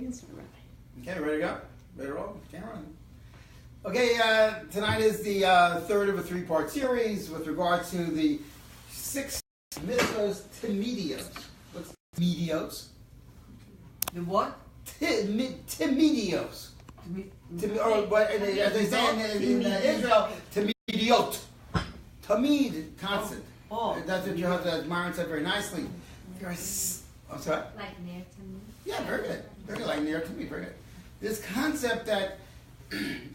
can start, Rabbi. Okay, ready to go? Ready to roll? Camera on. Okay, tonight is the third of a three-part series with regards to the 6 Mitzvos Timedios. What's Timedios? The what? Timedios. Or what, as they say in Israel, Timediot. Tamid, constant. Oh. That's what you have to, Myron said very nicely. I'm sorry? Like near to me. Yeah, very good. Very good, like near to me, very good. This concept that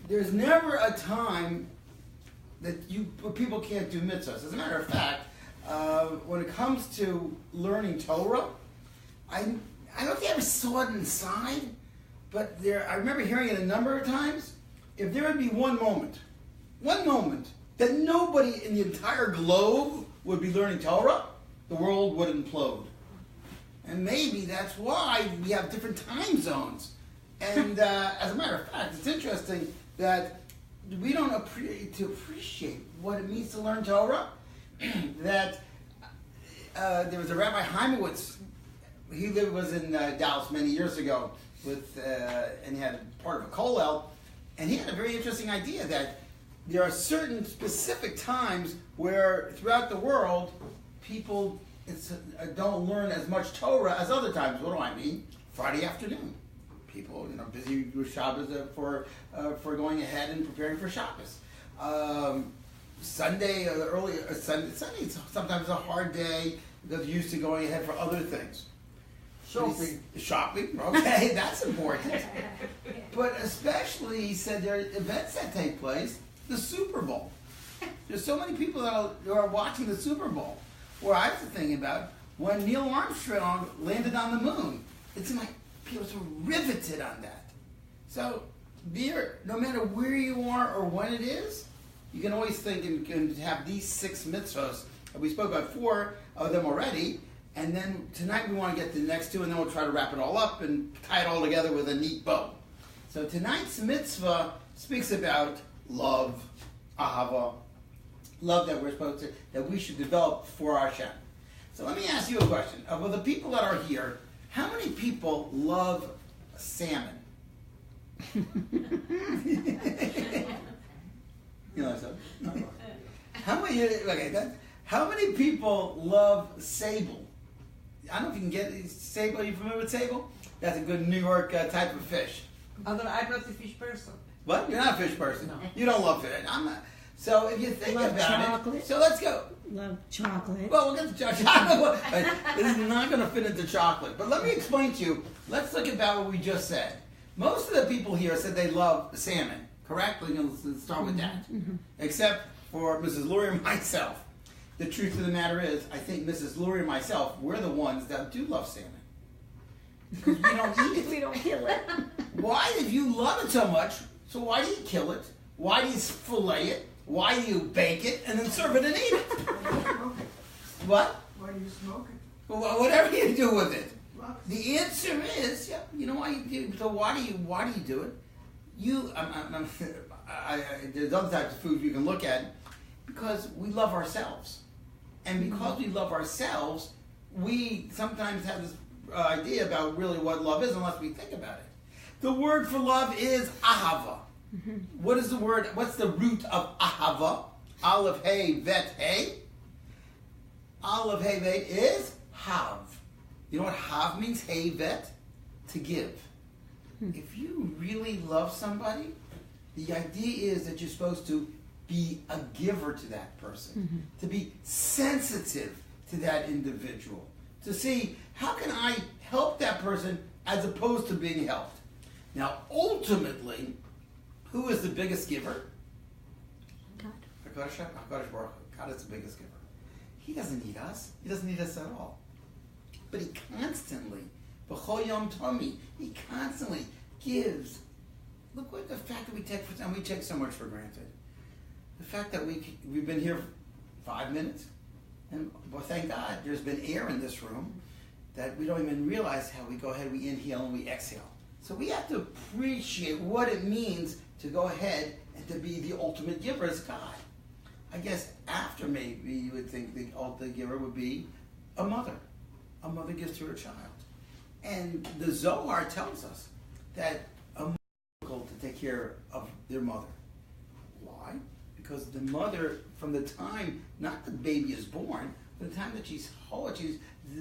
there's never a time that people can't do mitzvahs. As a matter of fact, when it comes to learning Torah, I don't know if you ever saw it inside, but I remember hearing it a number of times. If there would be one moment that nobody in the entire globe would be learning Torah, the world would implode. And maybe that's why we have different time zones. And as a matter of fact, it's interesting that we don't appreciate what it means to learn Torah. That there was a Rabbi Heimowitz. He was in Dallas many years ago and he had part of a kollel, and he had a very interesting idea that there are certain specific times where throughout the world people don't learn as much Torah as other times. What do I mean? Friday afternoon. People, busy with Shabbos for going ahead and preparing for Shabbos. Sunday, Sunday's sometimes a hard day because you're used to going ahead for other things. Shopping, okay, that's important. But especially, he said, there are events that take place. The Super Bowl. There's so many people that are watching the Super Bowl. Where I was thinking about when Neil Armstrong landed on the moon. It seemed like people were riveted on that. So, no matter where you are or when it is, you can always think and can have these 6 mitzvos. We spoke about 4 of them already, and then tonight we want to get to the next 2, and then we'll try to wrap it all up and tie it all together with a neat bow. So tonight's mitzvah speaks about love, ahava, love that we should develop for Hashem. So let me ask you a question. Of the people that are here, how many people love salmon? You know something? How many people love sable? I don't know if you can get sable. Are you familiar with sable? That's a good New York type of fish. I'm not a fish person. What? You're not a fish person. No. You don't love fish. I'm not. So if you think Love about chocolate. it, so let's go. Love chocolate. Well, we'll get to chocolate. This is not going to fit into chocolate. But let me explain to you. Let's look about what we just said. Most of the people here said they love salmon. Correct? Let's start with that. Mm-hmm. Except for Mrs. Lurie and myself. The truth of the matter is, I think Mrs. Lurie and myself, we're the ones that do love salmon. Because we don't eat it. We don't kill it. Why, if you love it so much, so why do you kill it? Why do you fillet it? Why do you bake it and then serve it and eat it? What? Why do you smoke it? Well, whatever you do with it. The answer is, you know why you do. So why do you do it? There's other types of food you can look at because we love ourselves, and because we love ourselves, we sometimes have this idea about really what love is unless we think about it. The word for love is ahava. Mm-hmm. What is the word? What's the root of ahava? Aleph, hey, vet, hey. Aleph, hey, vet is hav. You know what hav means? Hey, vet? To give. Mm-hmm. If you really love somebody, the idea is that you're supposed to be a giver to that person. Mm-hmm. To be sensitive to that individual. To see, how can I help that person as opposed to being helped? Now, ultimately, who is the biggest giver? God. God is the biggest giver. He doesn't need us. He doesn't need us at all. But he constantly, b'chol yom tomi, he constantly gives. Look what the fact that we take so much for granted. The fact that we've been here 5 minutes, and well, thank God, there's been air in this room that we don't even realize how we go ahead, we inhale and we exhale. So we have to appreciate what it means to go ahead and to be the ultimate giver as God. I guess after maybe you would think the ultimate giver would be a mother. A mother gives to her child. And the Zohar tells us that are difficult to take care of their mother. Why? Because the mother, from the time, not the baby is born, from the time that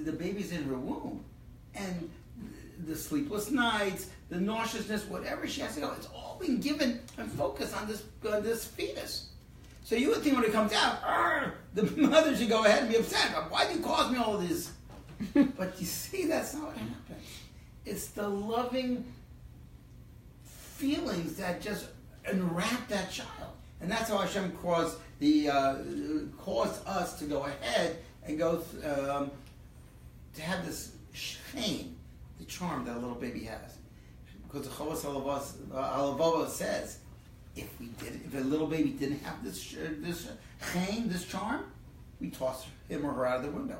the baby's in her womb, and the sleepless nights, the nauseousness, whatever she has to go, it's all been given and focused on this fetus. So you would think when it comes out, the mother should go ahead and be upset. Why did you cause me all of this? But you see, that's not what happens. It's the loving feelings that just enwrap that child. And that's how Hashem caused us to go ahead and go to have this shame, the charm that a little baby has. Because the Chovos Halavava says, if a little baby didn't have this shame, this charm, we toss him or her out of the window.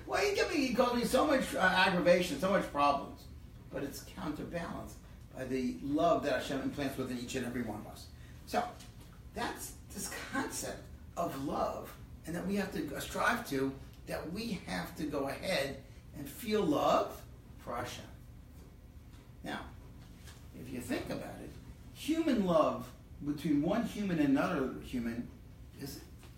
Why you cause me so much aggravation, so much problems? But it's counterbalanced by the love that Hashem implants within each and every one of us. So that's this concept of love, and that we have to strive to, that we have to go ahead and feel love for Hashem. Now, if you think about it, human love between one human and another human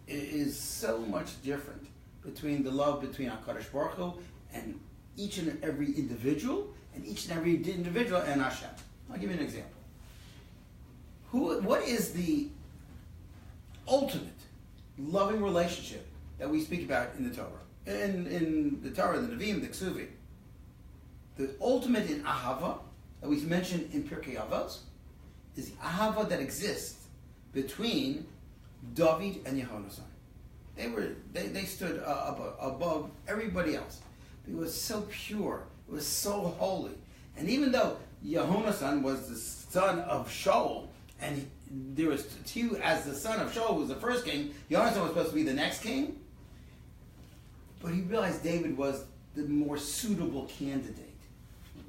is so much different between the love between HaKadosh Baruch Hu and each and every individual, and each and every individual and Hashem. I'll give you an example. What is the ultimate loving relationship that we speak about in the Torah? In the Torah, the Nevi'im, the Ksuvim. The ultimate in Ahava, that we mentioned in Pirkei Avos, is the Ahava that exists between David and Yehonatan. They stood above everybody else. It was so pure. It was so holy. And even though Yehonatan was the son of Shaul, and there was two as the son of Shaul, who was the first king, Yehonatan was supposed to be the next king, but he realized David was the more suitable candidate.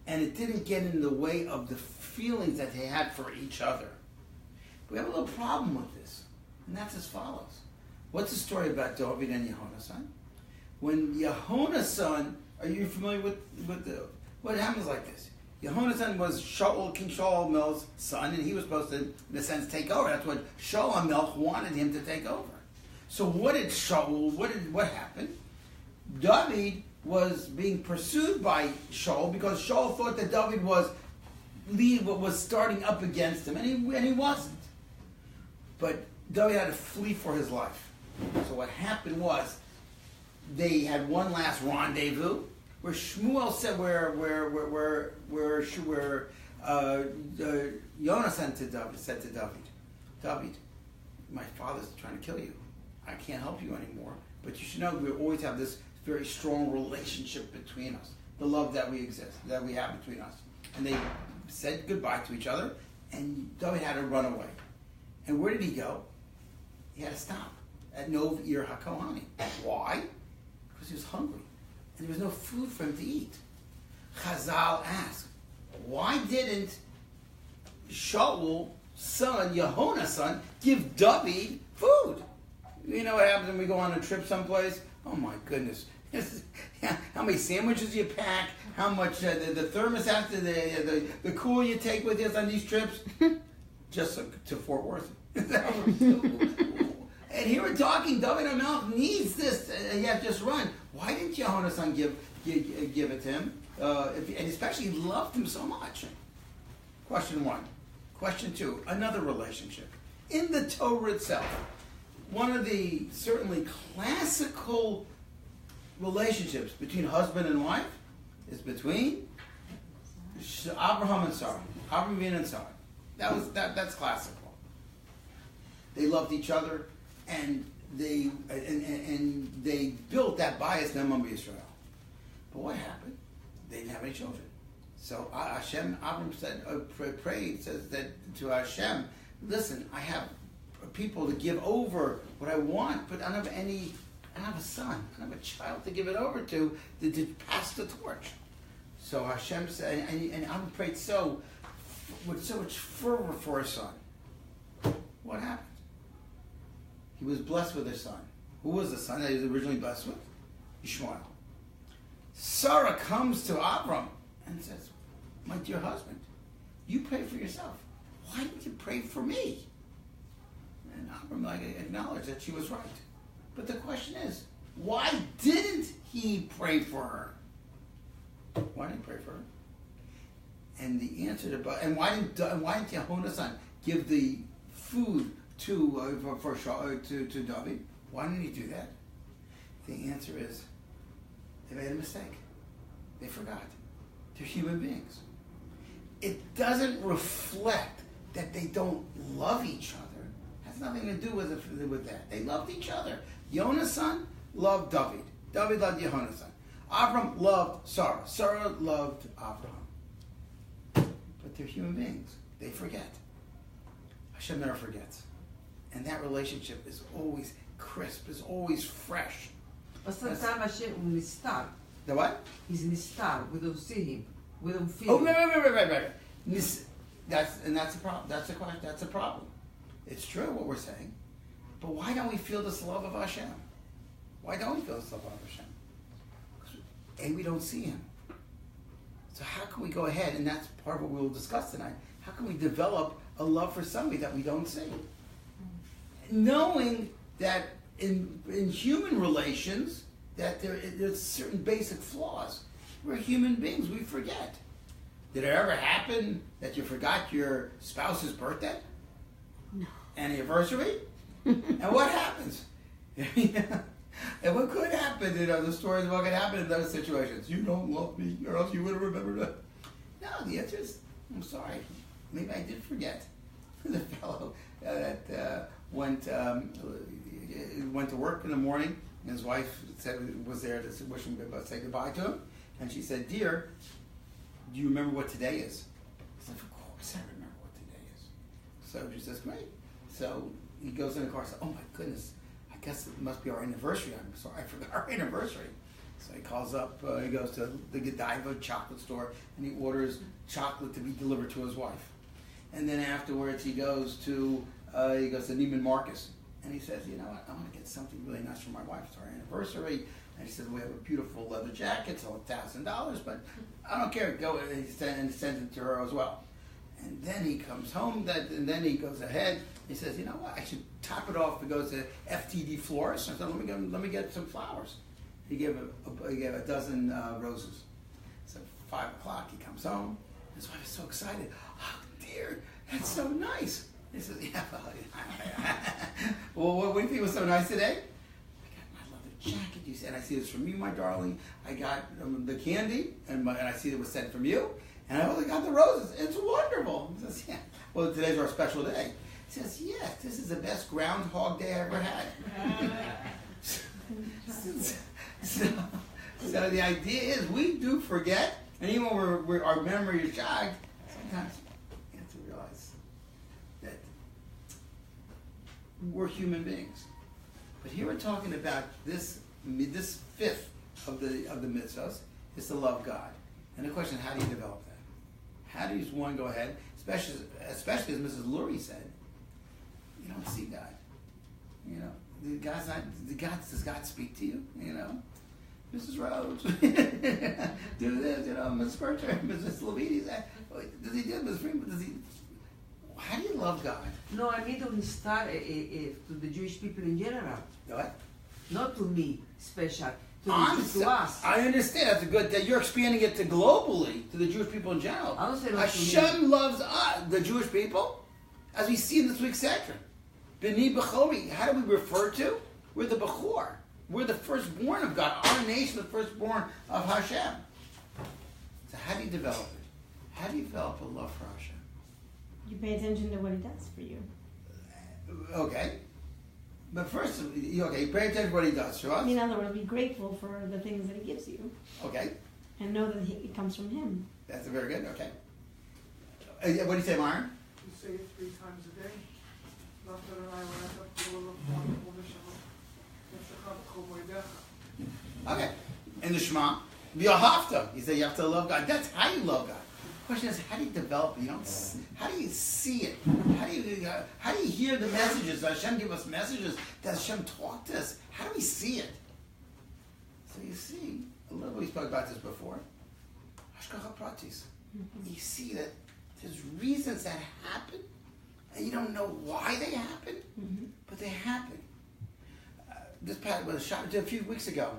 And it didn't get in the way of the feelings that they had for each other. We have a little problem with this, and that's as follows. What's the story about David and Yehonatan? When Yehonatan, are you familiar with what happens like this? Yehonatan was King Shaul Melch's son, and he was supposed to, in a sense, take over. That's what Shaul Melch wanted him to take over. So what happened? David was being pursued by Shaul because Shaul thought that David was starting up against him, and he wasn't. But David had to flee for his life. So what happened was they had one last rendezvous where Shmuel said where Yonatan said to David, my father's trying to kill you. I can't help you anymore. But you should know we always have this very strong relationship between us, the love that we have between us. And they said goodbye to each other, and David had to run away. And where did he go? He had to stop at Nov Ir HaKohanim. Why? Because he was hungry, and there was no food for him to eat. Chazal asked, why didn't Shaul's son, Yehonatan, give David food? You know what happens when we go on a trip someplace? Oh my goodness. How many sandwiches you pack, how much the thermos after the cooler you take with you on these trips, just to Fort Worth. And here we're talking, David HaMelech needs this, and you have to just run. Why didn't Yehonatan give it to him? And especially he loved him so much. Question one. Question two, another relationship. In the Torah itself, one of the certainly classical relationships between husband and wife is between Abraham and Sarah. Abraham and Sarah. That's classical. They loved each other, and they built that bias Ne'eman B'Yisrael. But what happened? They didn't have any children. So Abraham prayed, says that to Hashem, listen, I have people to give over what I want, but I don't have a son, I don't have a child to give it over to pass the torch. So Hashem said, and Abraham prayed with so much fervor for his son. What happened? He was blessed with a son. Who was the son that he was originally blessed with? Ishmael. Sarah comes to Abram and says, my dear husband, you pray for yourself. Why didn't you pray for me? And Avram acknowledged that she was right. But the question is, why didn't he pray for her? Why didn't he pray for her? And the answer to why didn't Yehonasan give the food to David? Why didn't he do that? The answer is they made a mistake. They forgot. They're human beings. It doesn't reflect that they don't love each other. It has nothing to do with that. They loved each other. Yonasan loved David. David loved Yehonasan. Avram loved Sarah. Sarah loved Abraham. But they're human beings. They forget. Hashem never forgets. And that relationship is always crisp, is always fresh. But sometimes Hashem nistar. The what? He's nistar. We don't see him. We don't feel Oh, him. right. That's a problem. That's a problem. It's true what we're saying. But why don't we feel this love of Hashem? Why don't we feel this love of Hashem? And we don't see him. So how can we go ahead, and that's part of what we'll discuss tonight, how can we develop a love for somebody that we don't see? Knowing that in human relations, that there's certain basic flaws. We're human beings, we forget. Did it ever happen that you forgot your spouse's birthday? No. Anniversary? And what happens? And what could happen, the stories of what could happen in those situations. You don't love me, or else you would have remembered it. No, the answer is, I'm sorry, maybe I did forget. The fellow that went to work in the morning, and his wife was there to wish him say goodbye to him, and she said, "Dear, do you remember what today is?" He said, "Of course I remember what today is." So she says, "Great." So he goes in the car and says, "Oh my goodness, I guess it must be our anniversary. I'm sorry, I forgot our anniversary." So he calls up, he goes to the Godiva chocolate store, and he orders chocolate to be delivered to his wife. And then afterwards he goes to Neiman Marcus, and he says, "You know what, I want to get something really nice for my wife. It's our anniversary." And he says, "We have a beautiful leather jacket, it's $1,000, but I don't care, go," and he sends it to her as well. And then he comes home, and then he goes ahead, he says, "You know what, I should top it off." He goes to FTD Florist, and I said, let me get some flowers. He gave a dozen roses. So 5 o'clock, he comes home, his wife is so excited. "Oh dear, that's so nice." He says, "Yeah, well, what do you think was so nice today?" "Jacket," you said. "I see this from you, my darling. I got the candy, and I see it was sent from you, and I also got the roses. It's wonderful." He says, "Yeah. Well, today's our special day." He says, "Yes, this is the best Groundhog Day I ever had." So the idea is we do forget, and even when our memory is jogged, sometimes you have to realize that we're human beings. But here we're talking about this fifth of the mitzvos is to love God. And the question is, how do you develop that? How do you one go ahead, especially as Mrs. Lurie said, you don't see God. You know, does God speak to you? You know, Mrs. Rhodes, do this. You know, Mrs. Berger, Mrs. Levine. Does he do it? Mrs. Freeman? Does he? How do you love God? No, I mean to start to the Jewish people in general. What? Not to me, special. To us. I understand. That's a good. That you're expanding it to globally to the Jewish people in general. I don't say Hashem loves the Jewish people, as we see in this week's section. B'ni B'chori. How do we refer to? We're the Bechor. We're the firstborn of God. Our nation, the firstborn of Hashem. So how do you develop it? How do you develop a love for Hashem? You pay attention to what he does for you. Okay. But first, you pay attention to what he does to us. In other words, be grateful for the things that he gives you. Okay. And know that it comes from him. That's very good. Okay. What do you say, Myron? You say it 3 times a day. Okay. And the Shema, V'ahavta. You say you have to love God. That's how you love God. The question is, how do you develop it? How do you see it? How do you hear the messages? Does Hashem give us messages? Does Hashem talk to us? How do we see it? So you see, a little bit, we spoke about this before. Hashgacha pratis. you see that there's reasons that happen, and you don't know why they happen, but they happen. This past was shot a few weeks ago.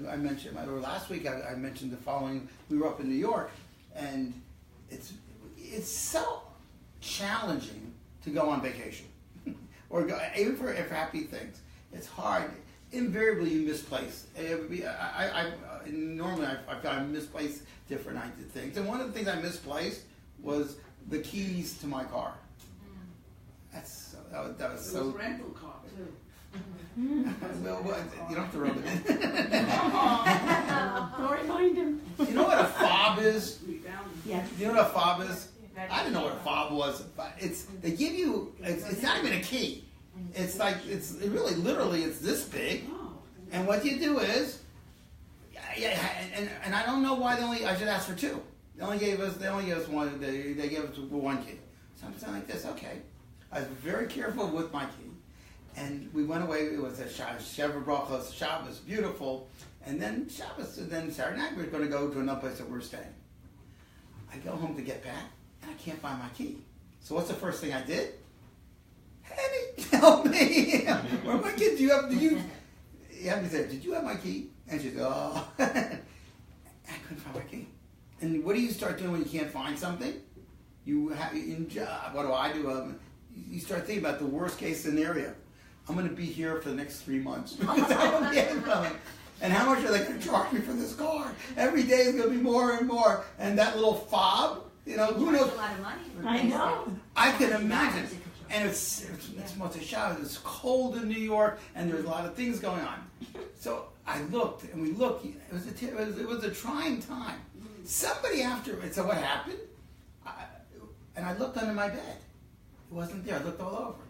I mentioned, or last week I mentioned the following. We were up in New York, and it's so challenging to go on vacation, or go, even for happy things. It's hard. Invariably, you misplace. Normally I've got to misplace different things, and one of the things I misplaced was the keys to my car. That was so. It was rental car too. Well, you don't have to rub it in. Don't remind him. You know what a fob is? Yes. You know what a fob is? I didn't know what a fob was. But they give you. It's not even a key. It's like it's really literally it's this big, and what you do is, and I don't know why I should ask for two. They only gave us one. They gave us one key. Something like this. Okay, I was very careful with my key. And we went away. It was a Sheva Brachos. Shabbos, beautiful. And then Saturday night we were going to go to another place that we're staying. I go home to get back, and I can't find my key. So what's the first thing I did? Henny, help me! Where my key? Did you have my key? And she said, oh. I couldn't find my key. And what do you start doing when you can't find something? What do I do? You start thinking about the worst case scenario. I'm going to be here for the next 3 months. And how much are they going to charge me for this car? Every day is going to be more and more. And that little fob, who knows? A lot of money. I know. I can imagine. And it's Motzei Shabbos. It's cold in New York, and there's a lot of things going on. So I looked, and we looked. It was a trying time. Somebody after. So what happened? And I looked under my bed. It wasn't there. I looked all over.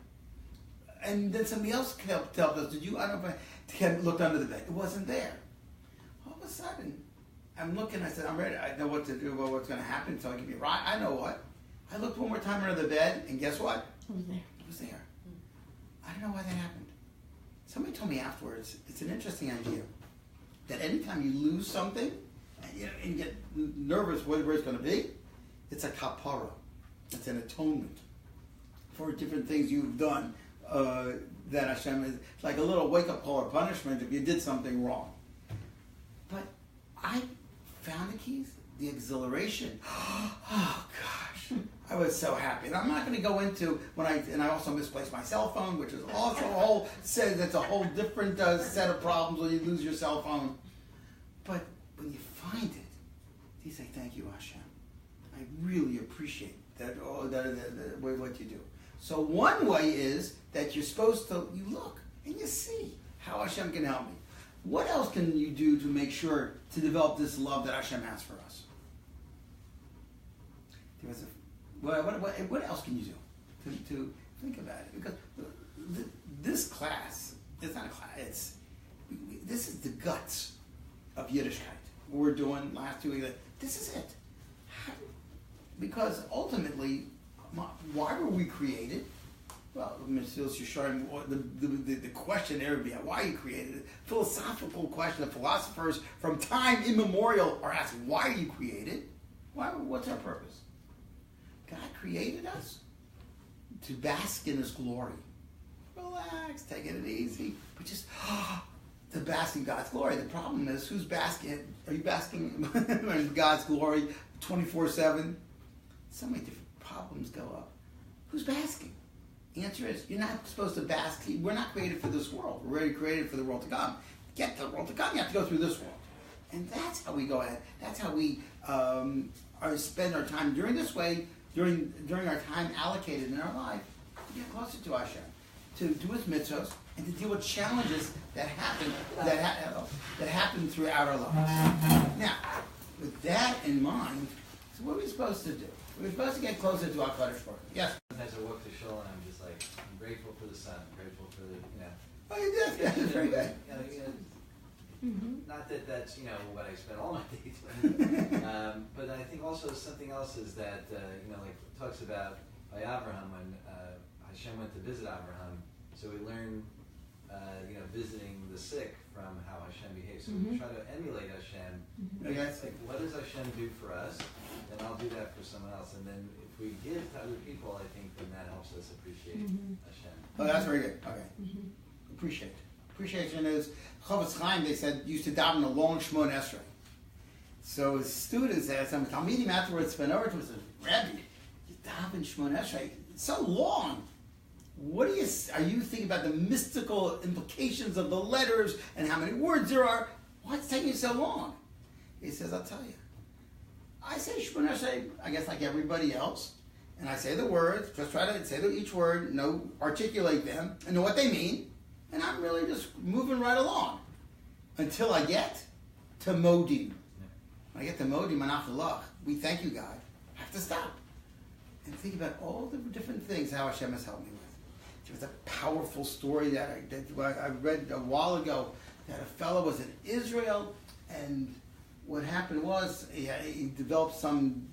And then somebody else helped us. I don't know if I looked under the bed. It wasn't there. All of a sudden, I'm looking. I said, I'm ready. I know what to do, what's going to happen. So I can be right. I know what. I looked one more time under the bed, and guess what? It was there. It was there. I don't know why that happened. Somebody told me afterwards, it's an interesting idea, that anytime you lose something, and get nervous where it's going to be, it's a kapara. It's an atonement for different things you've done. That Hashem is like a little wake-up call or punishment if you did something wrong. But I found the keys, the exhilaration. Oh gosh, I was so happy. And I'm not going to go into and I also misplaced my cell phone, which is also that's a whole different set of problems when you lose your cell phone. But when you find it, you say, "Thank you, Hashem. I really appreciate that. What you do." So one way is that you're supposed to, you look and you see how Hashem can help me. What else can you do to make sure to develop this love that Hashem has for us? What else can you do to think about it? Because this class, it's not a class, this is the guts of Yiddishkeit. What we're doing last 2 weeks, this is it. Because ultimately, why were we created? Well, Mitzvos Yesharim, the question there would be, why are you created? A philosophical question. The philosophers from time immemorial are asking, why are you created? What's our purpose? God created us to bask in His glory. Relax, taking it easy, but just to bask in God's glory. The problem is, who's basking? Are you basking in God's glory 24/7? So many different problems go up. Who's basking? The answer is, you're not supposed to bask. We're not created for this world. We're already created for the world to come. To get to the world to come, you have to go through this world. And that's how we go ahead. That's how we spend our time during this way, during our time allocated in our life, to get closer to Hashem, to do His mitzvos, and to deal with challenges that happen throughout our lives. Now, with that in mind, so what are we supposed to do? We're supposed to get closer to our Kadosh Baruch Hu. Yes? Sometimes I walk to shul and I'm just like, I'm grateful for the sun, I'm grateful for the, Oh, you did? Yeah, that's very good. Not that that's, what I spend all my days doing. But I think also something else is that, like it talks about by Abraham when Hashem went to visit Abraham. So we learn, visiting the sick from how Hashem behaves. So we try to emulate Hashem. Yes. Like, what does Hashem do for us? And I'll do that for someone else. And then if we give to other people, I think then that helps us appreciate Hashem. Oh, that's very good. Okay. Appreciate. Appreciation is, Ohev Shalom, they said, used to daven a long Shmon Esrei. So his students asked him, Talmidim afterwards went over to him and said, Rabbi, you daven Shmon Esrei, it's so long. What are you thinking about the mystical implications of the letters and how many words there are? What's taking you so long? He says, I'll tell you. I say Shmon Esrei, I guess like everybody else, and I say the words, just try to say each word, articulate them, and know what they mean, and I'm really just moving right along until I get to Modim. When I get to Modim and Afterlach, we thank you, God. I have to stop and think about all the different things how Hashem has helped me with. There was a powerful story that I read a while ago that a fellow was in Israel, and what happened was he developed some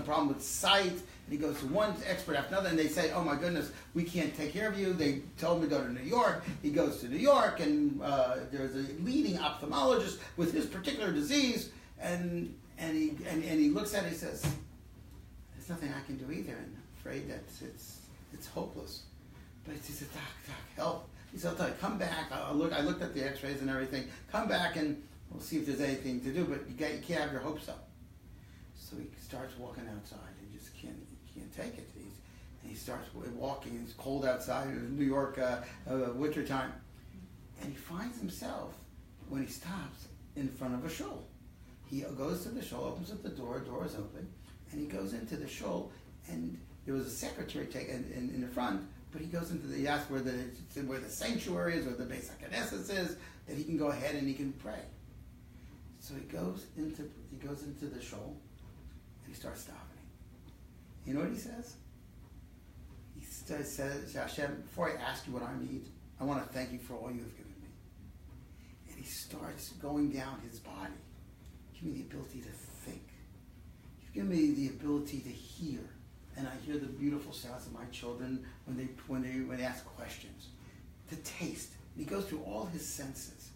problem with sight, and he goes to one expert after another, and they say, oh my goodness, we can't take care of you. They told him to go to New York. He goes to New York, and there's a leading ophthalmologist with his particular disease, and he looks at it and he says, there's nothing I can do either, and I'm afraid that it's hopeless. But he says, Doc, help. He said, I'll tell you, come back. I looked at the x-rays and everything. Come back and we'll see if there's anything to do, but you can't have your hopes up. So he starts walking outside and just can't take it. And he starts walking. It's cold outside. It was New York winter time. And he finds himself, when he stops, in front of a shul. He goes to the shul, opens up the door is open, and he goes into the shul, and there was a secretary in the front, but he asks where the sanctuary is, or the Beis HaKnesses is, that he can go ahead and he can pray. So he goes into the shul, and he starts davening. You know what he says? He says, Hashem, before I ask you what I need, I want to thank you for all you have given me. And he starts going down his body. Give me the ability to think. You've given me the ability to hear. And I hear the beautiful sounds of my children when they ask questions. To taste. And he goes through all his senses.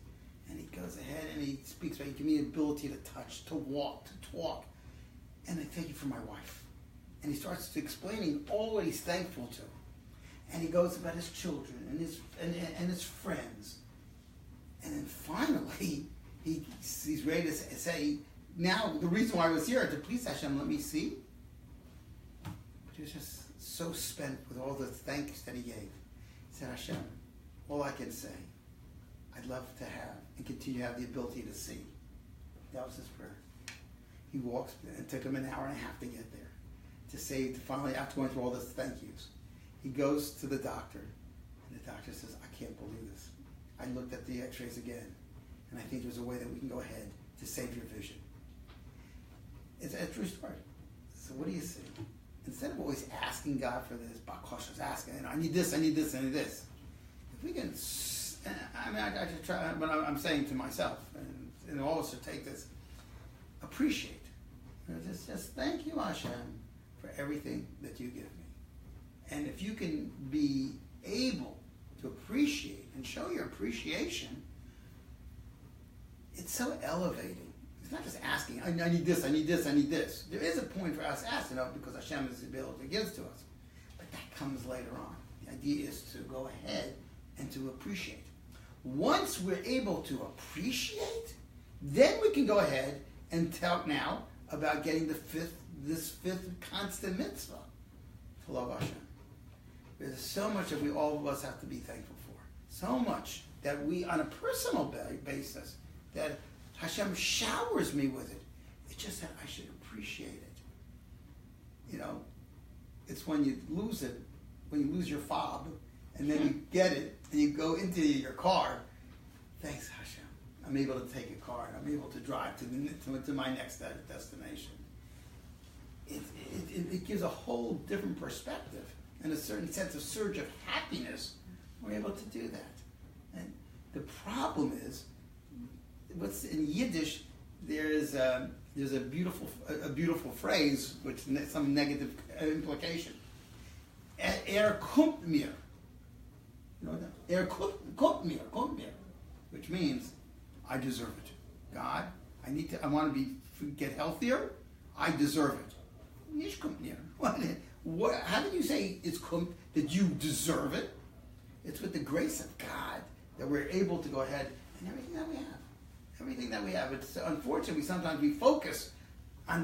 And he goes ahead and he speaks about, you give me the ability to touch, to walk, to talk. And I thank you for my wife. And he starts explaining all that he's thankful to. And he goes about his children and his friends. And then finally, he's ready to say, now the reason why I was here, to please Hashem, let me see. But he was just so spent with all the thanks that he gave. He said, Hashem, all I can say, I'd love to have and continue to have the ability to see. That was his prayer. He walks, and it took him an hour and a half to get there. To finally, after going through all the thank yous, he goes to the doctor, and the doctor says, I can't believe this. I looked at the x-rays again, and I think there's a way that we can go ahead to save your vision. It's a true story. So what do you see? Instead of always asking God for this, Bakosha's asking, I need this, I need this, I need this. If we can, I should try, but I'm saying to myself, and all of us should take this, appreciate. Just thank you, Hashem, for everything that you give me. And if you can be able to appreciate and show your appreciation, it's so elevating. It's not just asking, I need this, I need this, I need this. There is a point for us asking, because Hashem is the ability to give to us. But that comes later on. The idea is to go ahead and to appreciate. Once we're able to appreciate, then we can go ahead and talk now about getting this fifth constant mitzvah to love Hashem. There's so much that all of us have to be thankful for. So much that we, on a personal basis, that Hashem showers me with it. It's just that I should appreciate it. It's when you lose it, when you lose your fob, and then you get it, and you go into your car. Thanks, Hashem. I'm able to take a car, and I'm able to drive to my next destination. It gives a whole different perspective and a certain sense of surge of happiness. We're able to do that. And the problem is, what's in Yiddish, there's a beautiful phrase with some negative implication. Kommt mir. You know that? Kommt mir. which means I deserve it. God, I want to get healthier. I deserve it. How do you say that you deserve it? It's with the grace of God that we're able to go ahead and everything that we have. Everything that we have. It's unfortunately sometimes we focus on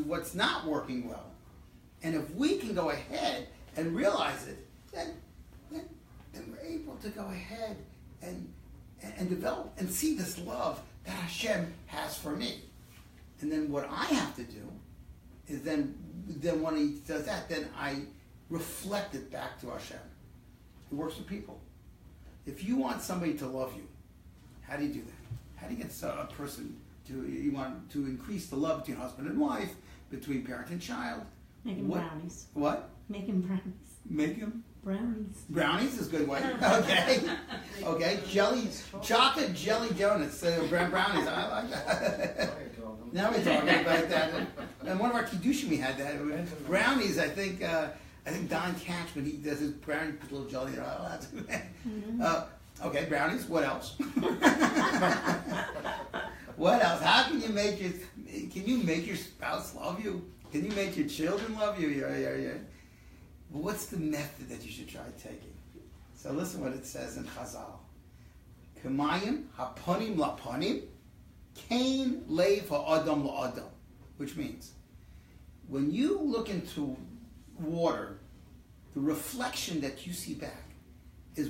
what's not working well. And if we can go ahead and realize it, then we're able to go ahead and develop and see this love that Hashem has for me. And then what I have to do is then when he does that, then I reflect it back to Hashem. It works with people. If you want somebody to love you, how do you do that? How do you get a person you want to increase the love between husband and wife, between parent and child? Make him brownies. What? Make him brownies. Make him? Brownies. Brownies is a good way. Okay. Okay. Chocolate jelly donuts. Brownies. I like that. Now we're talking about that. And one of our kiddushim we had that. Brownies, I think Don Catch, when he does his brownie, put a little jelly in it. Okay, brownies. What else? What else? How can you make your spouse love you? Can you make your children love you? Yeah. But what's the method that you should try taking? So listen what it says in Chazal. Kamayim haponim laponim, kain leiv ha'adam la'adam, which means when you look into water, the reflection that you see back is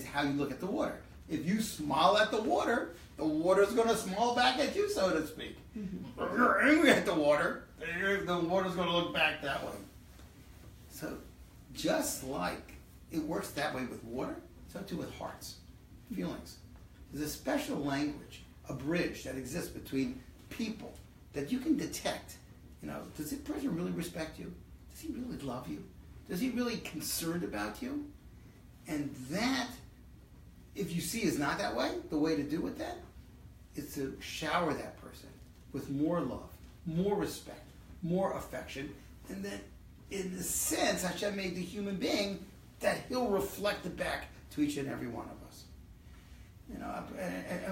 how you look at the water. If you smile at the water is going to smile back at you, so to speak. Mm-hmm. If you're angry at the water's going to look back that way. So just like it works that way with water, so too with hearts, feelings. There's a special language, a bridge that exists between people that you can detect. Does this person really respect you? Does he really love you? Does he really concerned about you? And that, if you see is not that way, the way to do with that is to shower that person with more love, more respect, more affection, and then in a sense, Hashem made the human being that he'll reflect it back to each and every one of us.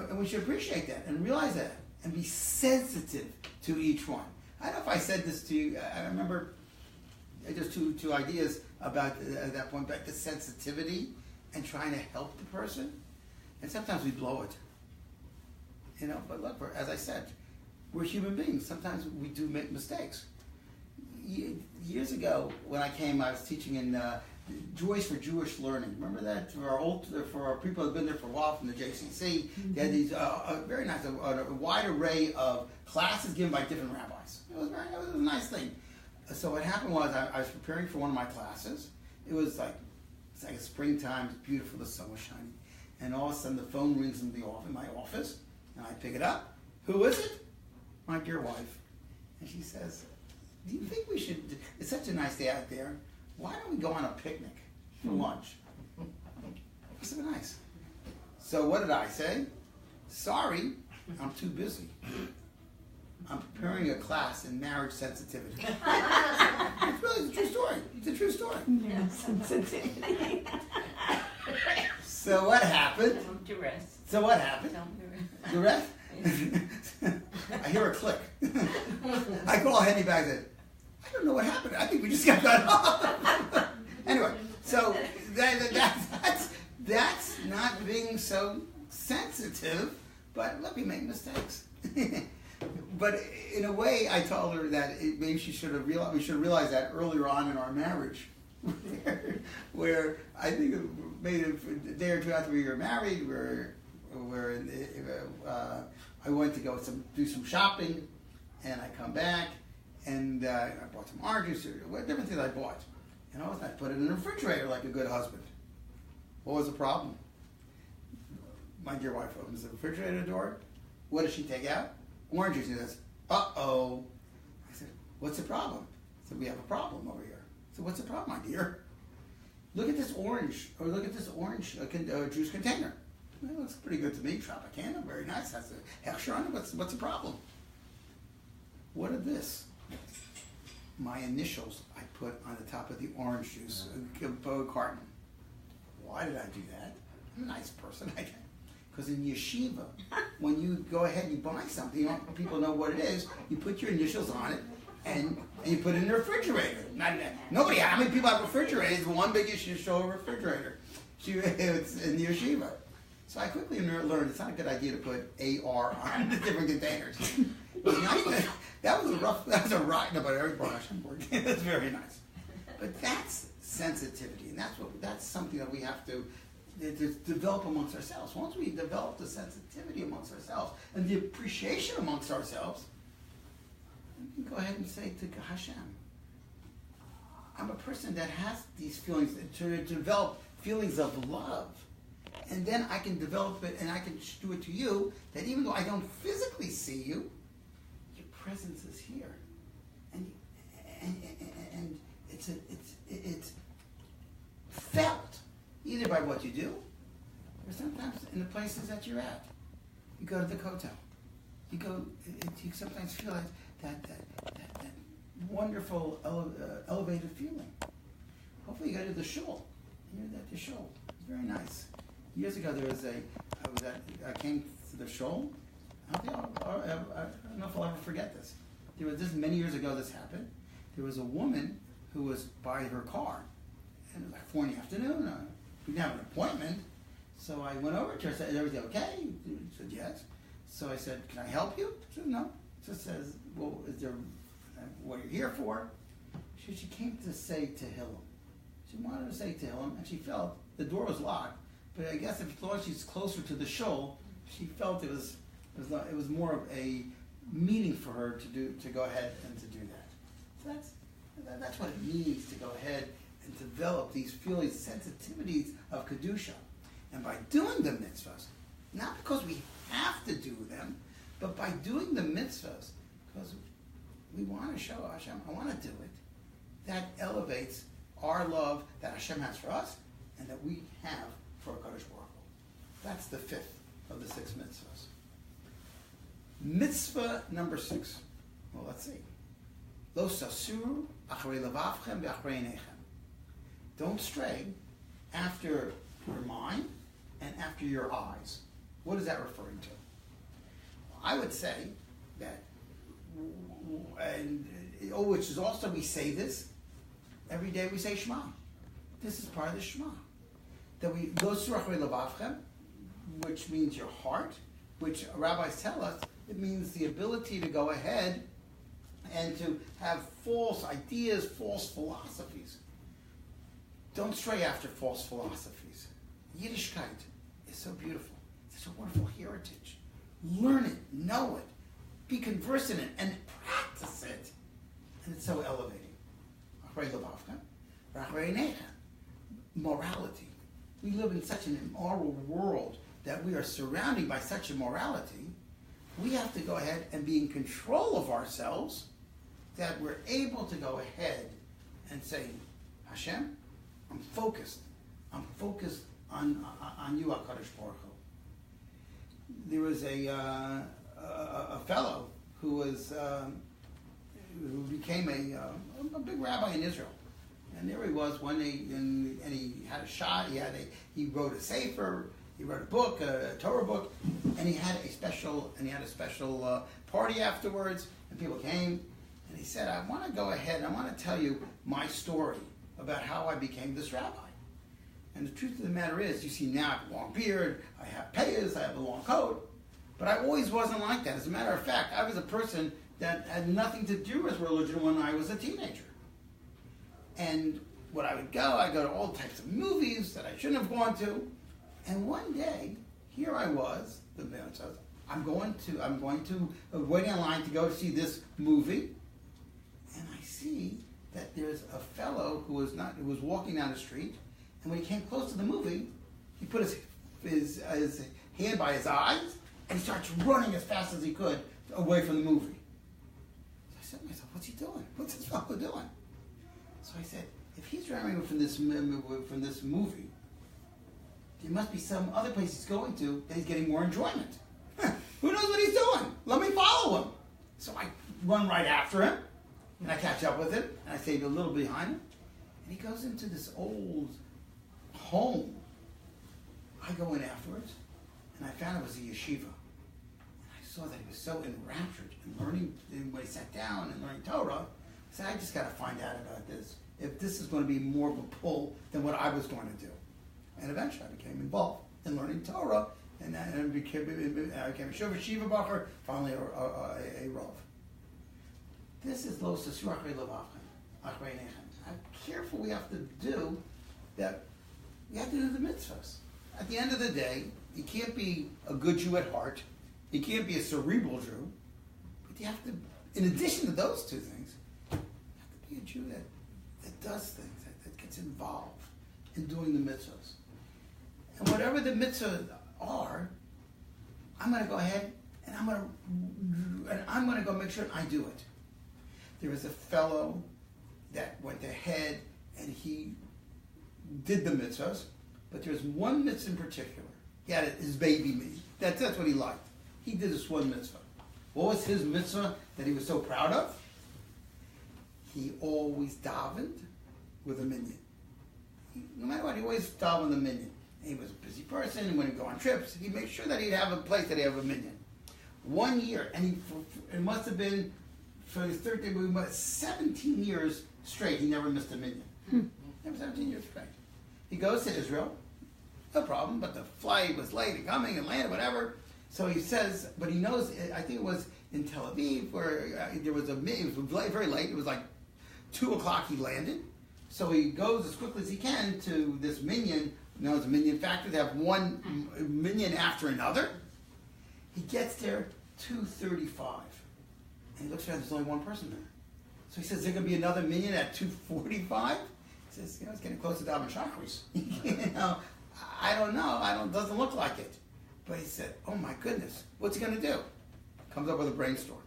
And we should appreciate that and realize that and be sensitive to each one. I don't know if I said this to you. I remember just two ideas about at that point, back to sensitivity and trying to help the person. And sometimes we blow it. But look, as I said, we're human beings. Sometimes we do make mistakes. Years ago, when I came, I was teaching in Joys for Jewish Learning. Remember that? For our people who've been there for a while from the JCC, they had these very nice, a wide array of classes given by different rabbis. It was a nice thing. So what happened was I was preparing for one of my classes. It's like a springtime. It's beautiful. The sun was shining, and all of a sudden the phone rings in my office, and I pick it up. Who is it? My dear wife. And she says, do you think we should, it's such a nice day out there, why don't we go on a picnic for lunch? Must have been nice. So what did I say? Sorry, I'm too busy. I'm preparing a class in marriage sensitivity. It's a true story. It's a true story. Yeah, sensitivity. So what happened? Don't do rest. So what happened? Don't do rest. The rest? I hear a click. I call Henny back and said, I don't know what happened. I think we just got cut off. Anyway, so that's not being so sensitive, but let me make mistakes. But in a way, I told her that maybe we should have realized that earlier on in our marriage, where I think maybe a day or two after we were married, I went to go do some shopping, and I come back, and I bought some oranges, or different things I bought. And I put it in the refrigerator like a good husband. What was the problem? My dear wife opens the refrigerator door. What does she take out? Oranges. She says, uh-oh. I said, what's the problem? I said, we have a problem over here. I said, what's the problem, my dear? Look at this orange juice container. Well, it looks pretty good to me. Tropicana, very nice. That's a hechsher on it. What's the problem? What is this? My initials I put on the top of the orange juice carton. Why did I do that? I'm a nice person. Because in yeshiva, when you go ahead and you buy something, you want people to know what it is, you put your initials on it, and you put it in the refrigerator. Nobody, how many people have refrigerators? One big yeshiva refrigerator. It's in the yeshiva. So I quickly learned it's not a good idea to put AR on the different containers. That was a ride. No, but Eric Hashem worked. That's very nice. But that's sensitivity, and that's something that we have to develop amongst ourselves. Once we develop the sensitivity amongst ourselves and the appreciation amongst ourselves, we can go ahead and say to Hashem, I'm a person that has these feelings, to develop feelings of love. And then I can develop it and I can do it to you, that even though I don't physically see you, your presence is here. And it's felt, either by what you do, or sometimes in the places that you're at. You go to the hotel. You sometimes feel that wonderful elevated feeling. Hopefully you go to the shul. You're at the shul. It's very nice. Years ago, I came to the shul. I don't know if I'll ever forget this. Many years ago this happened. There was a woman who was by her car. And it was like 4 in the afternoon. We didn't have an appointment. So I went over to her and said, is everything okay? She said, yes. So I said, can I help you? She said, no. She says, well, is there, what are you here for? She came to say Tehillim. She wanted to say Tehillim, and she felt the door was locked. But I guess if she thought she's closer to the shul, she felt it was more of a meeting for her to go ahead and to do that. So that's what it means to go ahead and develop these feelings, sensitivities of Kedusha. And by doing the mitzvahs, not because we have to do them, but by doing the mitzvahs, because we want to show Hashem, I want to do it, that elevates our love that Hashem has for us and that we have for Kadosh Baruch Hu. That's the 5th of the 6 mitzvahs. Mitzvah number 6. Well, let's see. Lo sasuru achrei levavchem ve'achrei einechem. Don't stray after your mind and after your eyes. What is that referring to? I would say that, which is also, we say this every day, we say Shema. This is part of the Shema. That we go through achrei levavchem, which means your heart, which rabbis tell us, it means the ability to go ahead and to have false ideas, false philosophies. Don't stray after false philosophies. Yiddishkeit is so beautiful. It's such a wonderful heritage. Learn it, know it, be conversant in it, and practice it. And it's so elevating. Achrei levavchem, v'achrei einechem. Morality. We live in such an immoral world that we are surrounded by such immorality. We have to go ahead and be in control of ourselves, that we're able to go ahead and say, Hashem, I'm focused. I'm focused on you, HaKadosh Baruch Hu. There was a fellow who became a big rabbi in Israel. And there he was one day, and he had a shot. He wrote a sefer. He wrote a book, a Torah book, and he had a special party afterwards. And people came, and he said, "I want to go ahead and I want to tell you my story about how I became this rabbi." And the truth of the matter is, you see now I have a long beard, I have payas, I have a long coat, but I always wasn't like that. As a matter of fact, I was a person that had nothing to do with religion when I was a teenager. And when I would go, I'd go to all types of movies that I shouldn't have gone to. And one day, here I was, the man says, I'm going to waiting in line to go to see this movie. And I see that there's a fellow who was walking down the street, and when he came close to the movie, he put his hand by his eyes, and he starts running as fast as he could away from the movie. So I said to myself, what's he doing? What's this fellow doing? So I said, if he's running from this movie, there must be some other place he's going to that he's getting more enjoyment. Who knows what he's doing? Let me follow him. So I run right after him, and I catch up with him, and I stay a little behind him, and he goes into this old home I go in afterwards, and I found it was a yeshiva. And I saw that he was so enraptured in learning, when he sat down and learning Torah. I said, I just got to find out about this. If this is going to be more of a pull than what I was going to do. And eventually I became involved in learning Torah, and I became a Shiva Bacher, finally a Rav. This is Lo Sasur Achrei Levavchem, Achrei Nechem. How careful we have to do that. We have to do the mitzvahs. At the end of the day, you can't be a good Jew at heart. You can't be a cerebral Jew. But you have to, in addition to those two things, you have to be a Jew that does things, that gets involved in doing the mitzvahs. And whatever the mitzvahs are, I'm going to go ahead and I'm going to go make sure I do it. There was a fellow that went ahead and he did the mitzvahs, but there's one mitzvah in particular. He had his baby me. That's what he liked. He did this one mitzvah. What was his mitzvah that he was so proud of? He always davened with a minyan. No matter what, he always davened with a minyan. He was a busy person, and when he'd go on trips, he'd make sure that he'd have a place that he'd have a minyan. 1 year, and it must have been for his 17 years straight, he never missed a minyan. Never 17 years straight. He goes to Israel, no problem, but the flight was late and coming and landed, whatever. So he says, but he knows, I think it was in Tel Aviv, where there was it was very late, it was like 2 o'clock he landed. So he goes as quickly as he can to this minyan. You know, it's a minyan factory. They have one minyan after another. He gets there 2:35, and he looks around. There's only one person there. So he says, "Is there going to be another minyan at 2:45?" He says, "You know, it's getting close to Daven Shachris." You know, I don't know. Doesn't look like it. But he said, "Oh my goodness, what's he going to do?" Comes up with a brainstorm.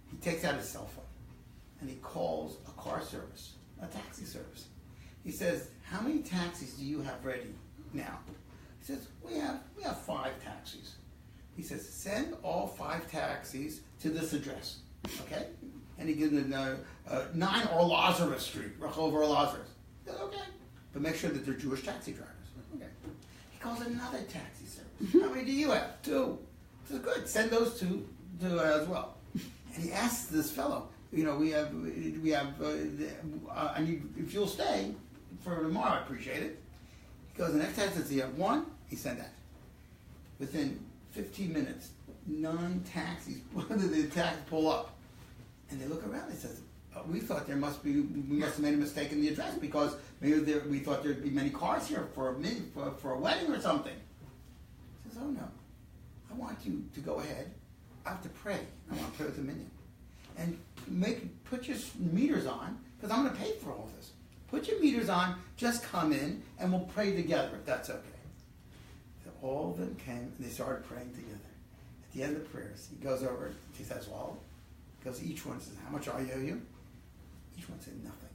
He takes out his cell phone and he calls a car service, a taxi service. He says, "How many taxis do you have ready now?" He says, we have 5 taxis. He says, "Send all 5 taxis to this address." Okay? And he gives them 9 Lazarus Street, Rehov Lazarus. He says, "Okay. But make sure that they're Jewish taxi drivers." Okay. He calls another taxi service. "How many do you have?" 2. He says, "Good. Send those 2 as well." And he asks this fellow, "You know, we have. I need, if you'll stay for tomorrow, I appreciate it." He goes, the next time says, "You have 1?" He said that. Within 15 minutes, 9 taxis, the taxis pull up. And they look around, they says, we thought we must have made a mistake in the address because maybe we thought there'd be many cars here for a wedding or something. He says, "Oh no, I want you to go ahead. I have to pray. I want to pray with the minyan. And put your meters on, because I'm going to pay for all this. Put your meters on, just come in, and we'll pray together, if that's okay." So all of them came, and they started praying together. At the end of the prayers, he goes over, he says, "Well," because each one says, "How much I owe you?" Each one said nothing.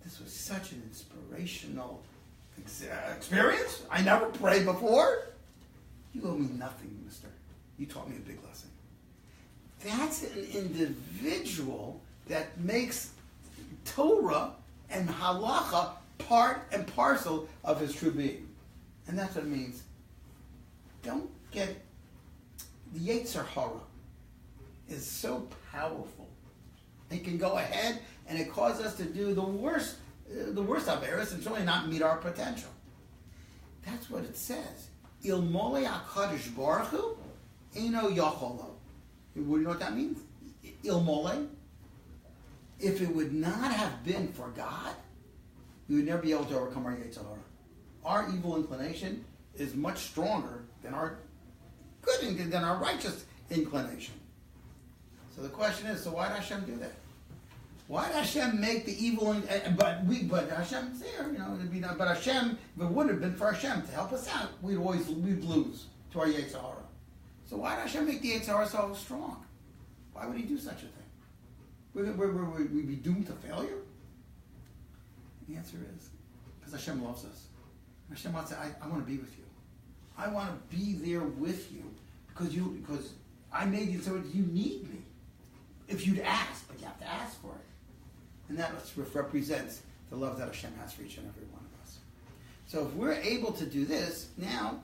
This was such an inspirational experience. I never prayed before. "You owe me nothing, mister. You taught me a big lesson." That's an individual that makes Torah and halacha part and parcel of his true being. And that's what it means. Don't get... The Yetzer Hara is so powerful. It can go ahead and it causes us to do the worst of errors and certainly not meet our potential. That's what it says. Ilmole HaKadosh Baruch Hu Eino Yachol Lo. You know what that means? Ilmole. If it would not have been for God, we would never be able to overcome our Yetzer Hara. Our evil inclination is much stronger than our good, than our righteous inclination. So the question is, so why did Hashem do that? Why did Hashem make the evil? But Hashem's there, you know. But Hashem, if it wouldn't have been for Hashem to help us out, we'd lose to our Yetzer Hara. So why did Hashem make the Yetzer Hara so strong? Why would He do such a thing? Would we be doomed to failure? The answer is because Hashem loves us. Hashem wants to say, I want to be with you. I want to be there with you because I made you so you need me. If you'd ask, but you have to ask for it. And that represents the love that Hashem has for each and every one of us. So if we're able to do this, now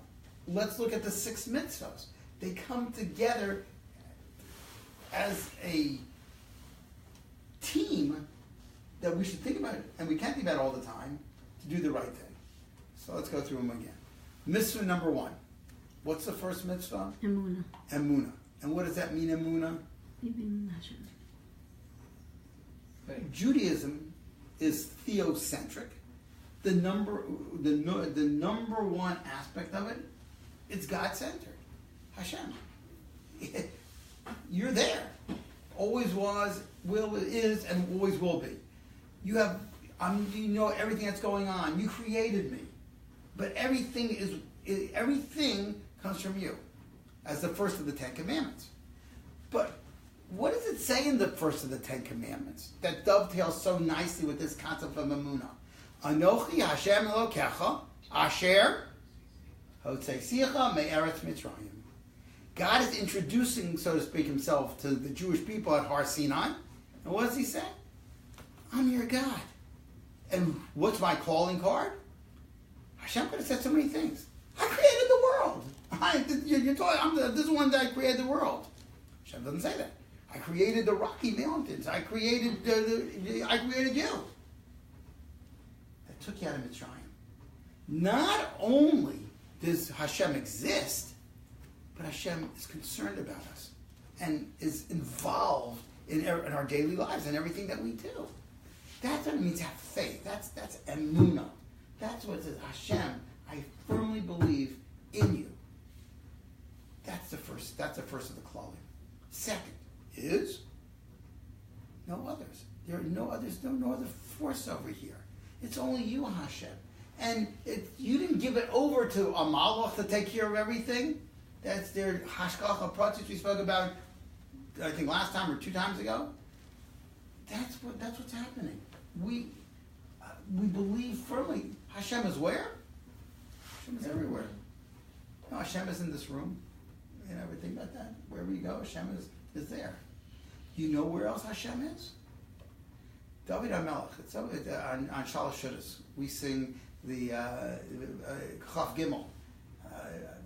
let's look at the 6 mitzvos. They come together as a team that we should think about, and we can't think about all the time, to do the right thing. So let's go through them again. Mitzvah number 1. What's the first mitzvah? Emunah. Emunah. And what does that mean, emunah? Believing in Hashem. Judaism is theocentric. The number one aspect of it, it's God-centered. Hashem. You're there. Always was, is, and always will be. You have, you know everything that's going on. You created me. But everything comes from you, as the first of the 10 Commandments. But what does it say in the first of the 10 Commandments that dovetails so nicely with this concept of emunah? Anochi Hashem Elokecha Asher Hotzeisicha Me'eretz Mitzrayim. God is introducing, so to speak, himself to the Jewish people at Har Sinai. And what does he say? I'm your God. And what's my calling card? Hashem could have said so many things. I created the world. This is one that I created the world. Hashem doesn't say that. I created the Rocky Mountains. I created you. That took you out of Mitzrayim. Not only does Hashem exist, but Hashem is concerned about us and is involved in our daily lives and everything that we do. That's what it means to have faith. That's emunah. That's what it says. Hashem, I firmly believe in you. That's the first of the klali. Second is no others. There are no others, no other force over here. It's only you, Hashem. And you didn't give it over to a malach to take care of everything. That's their hashgacha pratis we spoke about, I think last time or 2 times ago. That's what's happening. We believe firmly. Hashem is where? Hashem is everywhere. No, Hashem is in this room. You ever think about that? Wherever you go, Hashem is there. You know where else Hashem is? David HaMelech. It's on Shalosh Shudas. We sing the Chaf Gimel.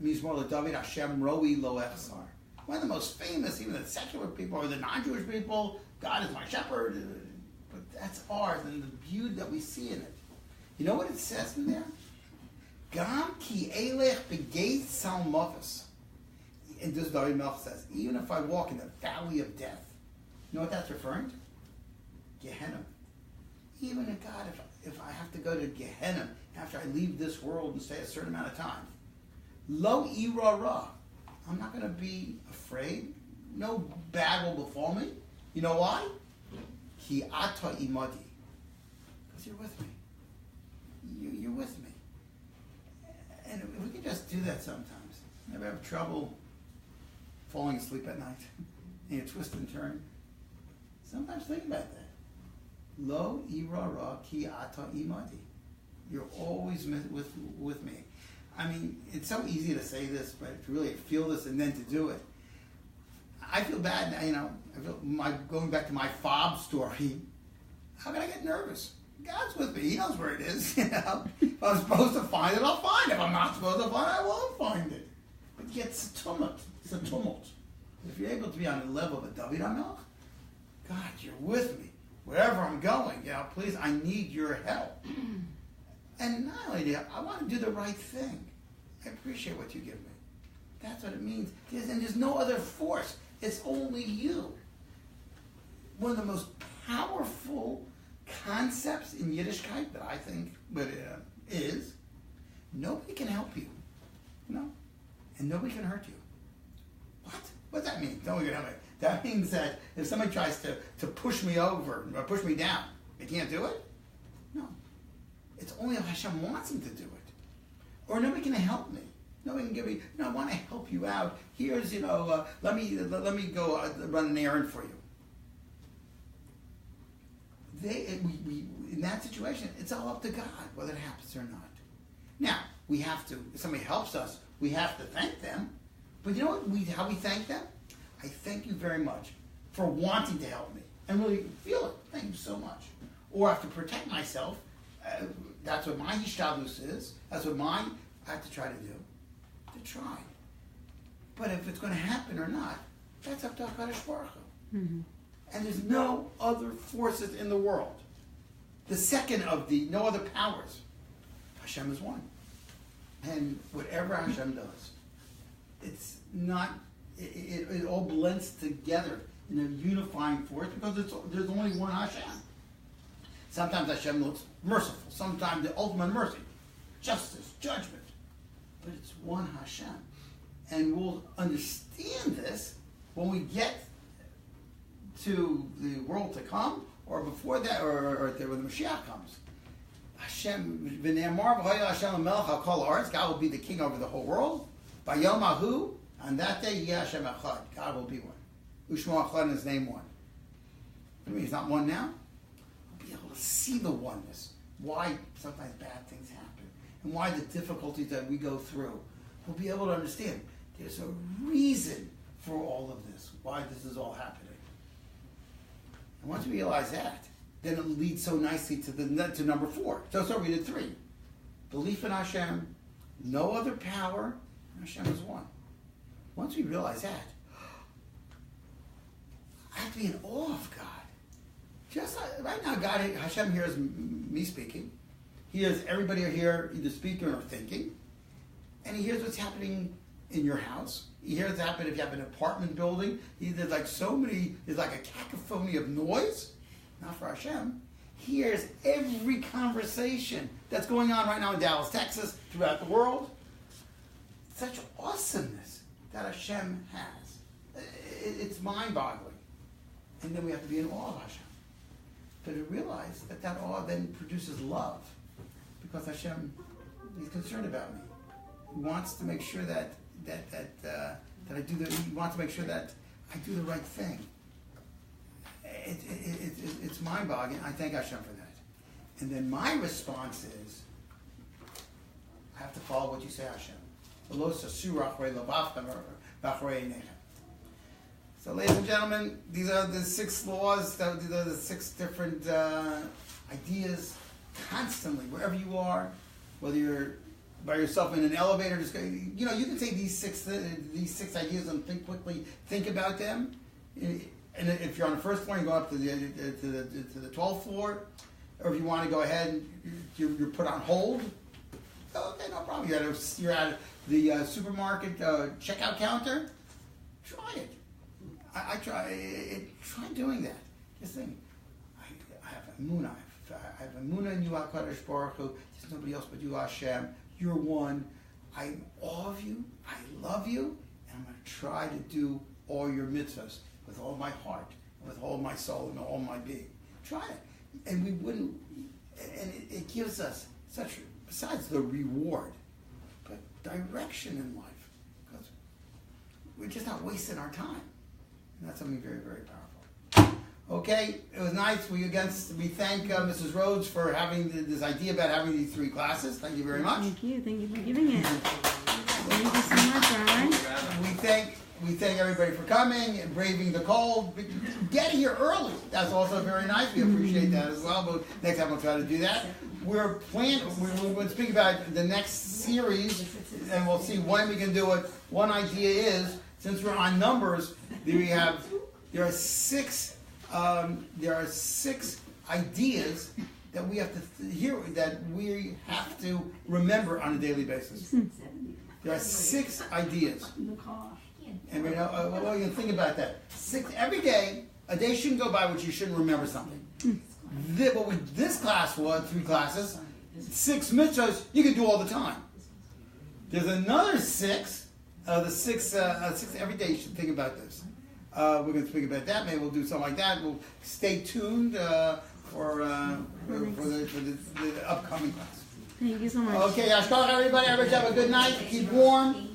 Mizmor LeDavid Hashem Roi Lo Echsar. One of the most famous, even the secular people or the non-Jewish people, God is my shepherd. But that's ours and the beauty that we see in it. You know what it says in there? Gam ki elech begeit salmovis. And this David Melch says, even if I walk in the valley of death, you know what that's referring to? Gehenna. Even if God, if I have to go to Gehenna after I leave this world and stay a certain amount of time, lo ira ra, I'm not going to be afraid. No bad will befall me. You know why? Ki ata imadi. Because you're with me. You're with me. And if we can just do that sometimes. Never have trouble falling asleep at night. And you twist and turn. Sometimes think about that. Lo ira ra ki ata imadi. You're always with me. I mean, it's so easy to say this, but to really feel this and then to do it. I feel bad, I feel going back to my fob story. How can I get nervous? God's with me. He knows where it is. If I'm supposed to find it, I'll find it. If I'm not supposed to find it, I won't find it. But yet it's a tumult. It's a tumult. If you're able to be on the level of a David HaMelech, God, you're with me. Wherever I'm going, please, I need your help. And not only that, I want to do the right thing. I appreciate what you give me. That's what it means. There's no other force. It's only you. One of the most powerful concepts in Yiddishkeit that I think is nobody can help you. And nobody can hurt you. What? What does that mean? Nobody can help me. That means that if somebody tries to push me over or push me down, they can't do it? No. It's only if Hashem wants him to do it. Or nobody can help me. Nobody can give me, I want to help you out. Here's, let me go run an errand for you. In that situation, it's all up to God, whether it happens or not. Now, we have to, if somebody helps us, we have to thank them. But you know what? How we thank them? I thank you very much for wanting to help me. And really feel it. Thank you so much. Or I have to protect myself. That's what my hishtadlus is. That's what I have to try to do. To try. But if it's going to happen or not, that's up to HaKadosh Baruch Hu. Mm-hmm. And there's no other forces in the world. The second of no other powers. Hashem is one. And whatever Hashem does, it's not, it all blends together in a unifying force because there's only one Hashem. Sometimes Hashem looks merciful, sometimes the ultimate mercy, justice, judgment. But it's one Hashem. And we'll understand this when we get to the world to come, or before that, or when the Mashiach comes. Hashem, God will be the king over the whole world. Bayom Ahu, on that day, Hashem Echad, God will be one. Ushmo Echad in his name one. I mean, he's not one now. We'll be able to see the oneness. Why sometimes bad things happen, and why the difficulties that we go through. We'll be able to understand. There's a reason for all of this, why this is all happening. And once we realize that, then it leads so nicely to number 4. So we did 3. Belief in Hashem, no other power, and Hashem is one. Once we realize that, I have to be in awe of God. Just right now, God, Hashem hears me speaking. He hears everybody here either speaking or thinking. And he hears what's happening in your house. He hears what's happening if you have an apartment building. There's like a cacophony of noise. Not for Hashem. He hears every conversation that's going on right now in Dallas, Texas, throughout the world. Such awesomeness that Hashem has. It's mind-boggling. And then we have to be in awe of Hashem. But to realize that awe then produces love. Because Hashem, he's concerned about me. He wants to make sure that I do he wants to make sure that I do the right thing. It's mind-boggling. I thank Hashem for that. And then my response is, I have to follow what you say, Hashem. So, ladies and gentlemen, these are the 6 laws. These are the 6 different ideas. Constantly, wherever you are, whether you're by yourself in an elevator, just you can say these six ideas and think quickly. Think about them. And if you're on the first floor, you go up to the 12th floor, or if you want to go ahead and you're put on hold. Okay, no problem. You're at the supermarket checkout counter. Try it. I try doing that. Just think. I have emunah. I have emunah in you, HaKadosh Baruch Hu. There's nobody else but you, Hashem. You're one. I'm in awe of you. I love you. And I'm going to try to do all your mitzvos with all my heart, with all my soul, and all my being. Try it. And we wouldn't, and it gives us such, besides the reward, but direction in life. Because we're just not wasting our time. And that's something very, very powerful. Okay, it was nice. We thank Mrs. Rhodes for having this idea about having these 3 classes. Thank you very much. Thank you for giving it. Thank you so much, Rabbi. We thank everybody for coming and braving the cold. Getting here early. That's also very nice. We appreciate that as well. But next time we'll try to do that. We're going to speak about the next series, and we'll see when we can do it. One idea is, since we're on numbers, there are 6 ideas that we have to remember on a daily basis. There are 6 ideas. And you can think about that. 6 every day. A day shouldn't go by which you shouldn't remember something. This class was 3 classes. 6 mitzvos you can do all the time. There's another 6. The 6 every day you should think about this. We're going to speak about that. Maybe we'll do something like that. We'll stay tuned for the upcoming class. Thank you so much. Okay, Ashkar, everybody. Everybody have a good night. Keep warm.